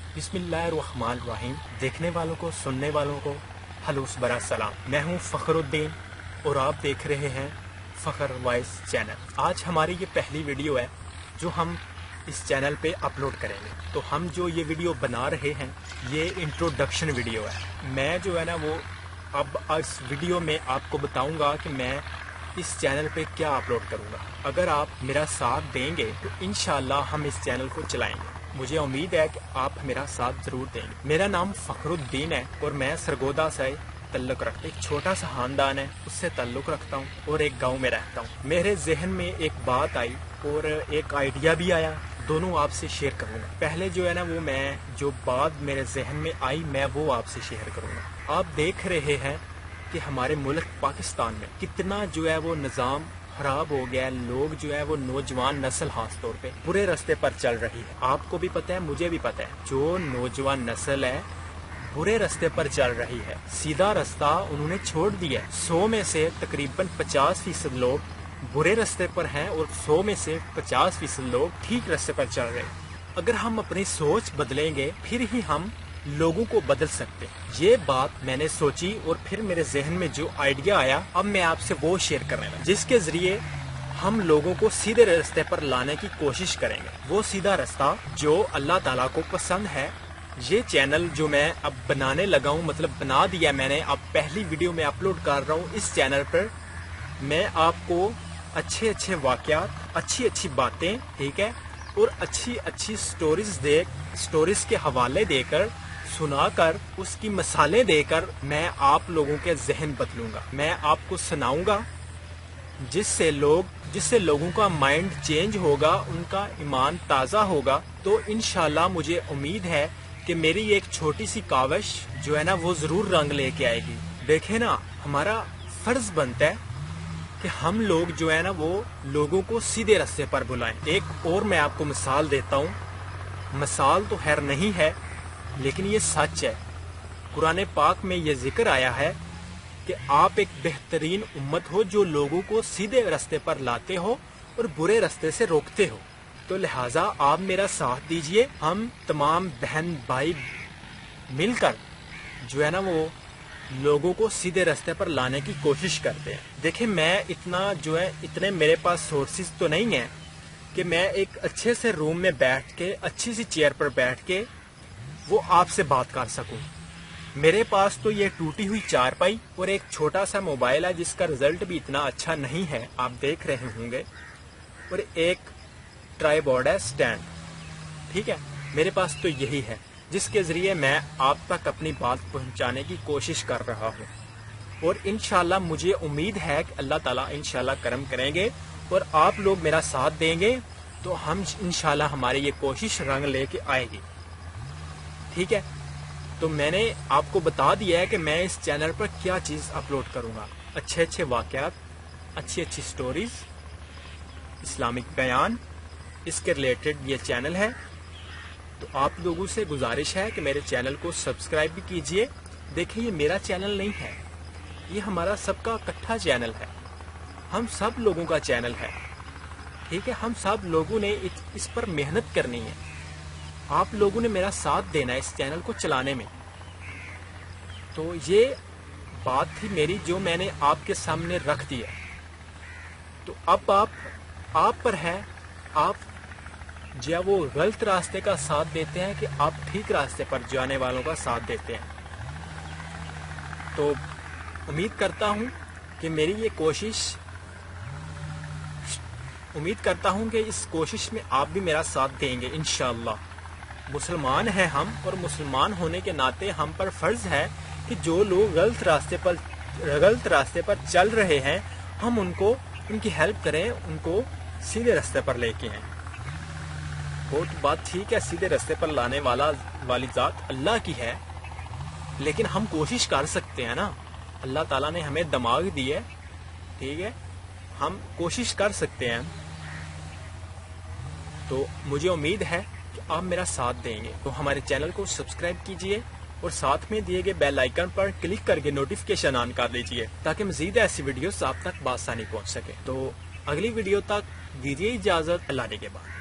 बिस्मिल्लाहिर्रहमानिर्रहीम। देखने वालों को, सुनने वालों को हलूस बरा सलाम। मैं हूं फखरुद्दीन और आप देख रहे हैं फखर वॉइस चैनल। आज हमारी ये पहली वीडियो है जो हम इस चैनल पे अपलोड करेंगे। तो हम जो ये वीडियो बना रहे हैं ये इंट्रोडक्शन वीडियो है। मैं जो है ना वो अब इस वीडियो में आपको बताऊंगा कि मैं इस चैनल पे क्या अपलोड करूंगा। अगर आप मेरा साथ देंगे तो इंशाल्लाह हम इस चैनल को चलाएंगे। मुझे उम्मीद है कि आप मेरा साथ जरूर देंगे। मेरा नाम फखरुद्दीन है और मैं सरगोदा से तल्लुक रखता हूँ। एक छोटा सा खानदान है, उससे तल्लुक रखता हूँ और एक गांव में रहता हूँ। मेरे जहन में एक बात आई और एक आइडिया भी आया, दोनों आपसे शेयर करूंगा। पहले जो है ना वो मैं जो बात मेरे जहन में आई मैं वो आपसे शेयर करूंगा। आप देख रहे हैं कि हमारे मुल्क पाकिस्तान में कितना जो है वो निज़ाम खराब हो गया है। लोग जो है वो नौजवान नस्ल खास तौर पे बुरे रास्ते पर चल रही है। आपको भी पता है, मुझे भी पता है, जो नौजवान नस्ल है बुरे रास्ते पर चल रही है। सीधा रास्ता उन्होंने छोड़ दिया है। 100 में से तकरीबन 50% लोग बुरे रास्ते पर हैं और 100 में से 50% लोग ठीक रास्ते पर चल रहे हैं। अगर हम अपनी सोच बदलेंगे फिर ही हम लोगों को बदल सकते हैं। ये बात मैंने सोची और फिर मेरे जहन में जो आइडिया आया अब मैं आपसे वो शेयर करने लगा, जिसके जरिए हम लोगों को सीधे रास्ते पर लाने की कोशिश करेंगे। वो सीधा रास्ता जो अल्लाह ताला को पसंद है। ये चैनल जो मैं अब बनाने लगा हूँ, मतलब बना दिया मैंने, अब पहली वीडियो में अपलोड कर रहा हूँ। इस चैनल पर मैं आपको अच्छे अच्छे वाकयात, अच्छी अच्छी बातें, ठीक है, और अच्छी अच्छी स्टोरीज के हवाले देकर, सुनाकर, उसकी मिसालें देकर मैं आप लोगों के जहन बदलूंगा। मैं आपको सुनाऊंगा जिससे लोगों का माइंड चेंज होगा, उनका ईमान ताज़ा होगा। तो इंशाल्लाह मुझे उम्मीद है कि मेरी एक छोटी सी काविश जो है ना वो ज़रूर रंग लेके आएगी। देखे ना, हमारा फ़र्ज़ बनता है कि हम लोग जो है ना वो लोगों को सीधे रास्ते पर बुलाएं। एक और मैं आपको मिसाल देता हूँ। मिसाल तो खैर नहीं है लेकिन ये सच है। कुरान पाक में ये जिक्र आया है कि आप एक बेहतरीन उम्मत हो जो लोगों को सीधे रास्ते पर लाते हो और बुरे रास्ते से रोकते हो। तो लिहाजा आप मेरा साथ दीजिए। हम तमाम बहन भाई मिलकर जो है ना वो लोगों को सीधे रास्ते पर लाने की कोशिश करते हैं। देखिए, मैं इतना जो है इतने मेरे पास सोर्सेज तो नहीं है कि मैं एक अच्छे से रूम में बैठ के, अच्छी सी चेयर पर बैठ के वो आपसे बात कर सकूं। मेरे पास तो ये टूटी हुई चारपाई और एक छोटा सा मोबाइल है जिसका रिजल्ट भी इतना अच्छा नहीं है, आप देख रहे होंगे, और एक ट्राइपॉड है, स्टैंड, ठीक है। मेरे पास तो यही है जिसके जरिए मैं आप तक अपनी बात पहुंचाने की कोशिश कर रहा हूं। और इंशाल्लाह मुझे उम्मीद है कि अल्लाह ताला इंशाल्लाह करम करेंगे और आप लोग मेरा साथ देंगे तो हम इंशाल्लाह हमारी ये कोशिश रंग लेके आएगी, ठीक है। तो मैंने आपको बता दिया है कि मैं इस चैनल पर क्या चीज़ अपलोड करूंगा। अच्छे अच्छे वाकयात, अच्छी अच्छी स्टोरीज, इस्लामिक बयान, इसके रिलेटेड ये चैनल है। तो आप लोगों से गुजारिश है कि मेरे चैनल को सब्सक्राइब भी कीजिए। देखिए, ये मेरा चैनल नहीं है, ये हमारा सबका इकट्ठा चैनल है, हम सब लोगों का चैनल है, ठीक है। हम सब लोगों ने इस पर मेहनत करनी है। आप लोगों ने मेरा साथ देना है इस चैनल को चलाने में। तो ये बात थी मेरी जो मैंने आपके सामने रख दी है। तो अब आप पर है, आप जो वो गलत रास्ते का साथ देते हैं कि आप ठीक रास्ते पर जाने वालों का साथ देते हैं। तो उम्मीद करता हूं कि मेरी ये कोशिश, उम्मीद करता हूं कि इस कोशिश में आप भी मेरा साथ देंगे इंशाअल्लाह। मुसलमान हैं हम और मुसलमान होने के नाते हम पर फर्ज है कि जो लोग गलत रास्ते पर चल रहे हैं हम उनकी हेल्प करें, उनको सीधे रास्ते पर लेके आएं। वो तो बात ठीक है, सीधे रास्ते पर लाने वाली ज़ात अल्लाह की है, लेकिन हम कोशिश कर सकते हैं ना। अल्लाह ताला ने हमें दिमाग दिए, ठीक है, हम कोशिश कर सकते हैं। तो मुझे उम्मीद है कि आप मेरा साथ देंगे। तो हमारे चैनल को सब्सक्राइब कीजिए और साथ में दिए गए बेल आइकन पर क्लिक करके नोटिफिकेशन ऑन कर लीजिए ताकि मजीद ऐसी वीडियोस आप तक बआसानी पहुंच सके। तो अगली वीडियो तक दीजिए इजाज़त। अल्लाह के बाद।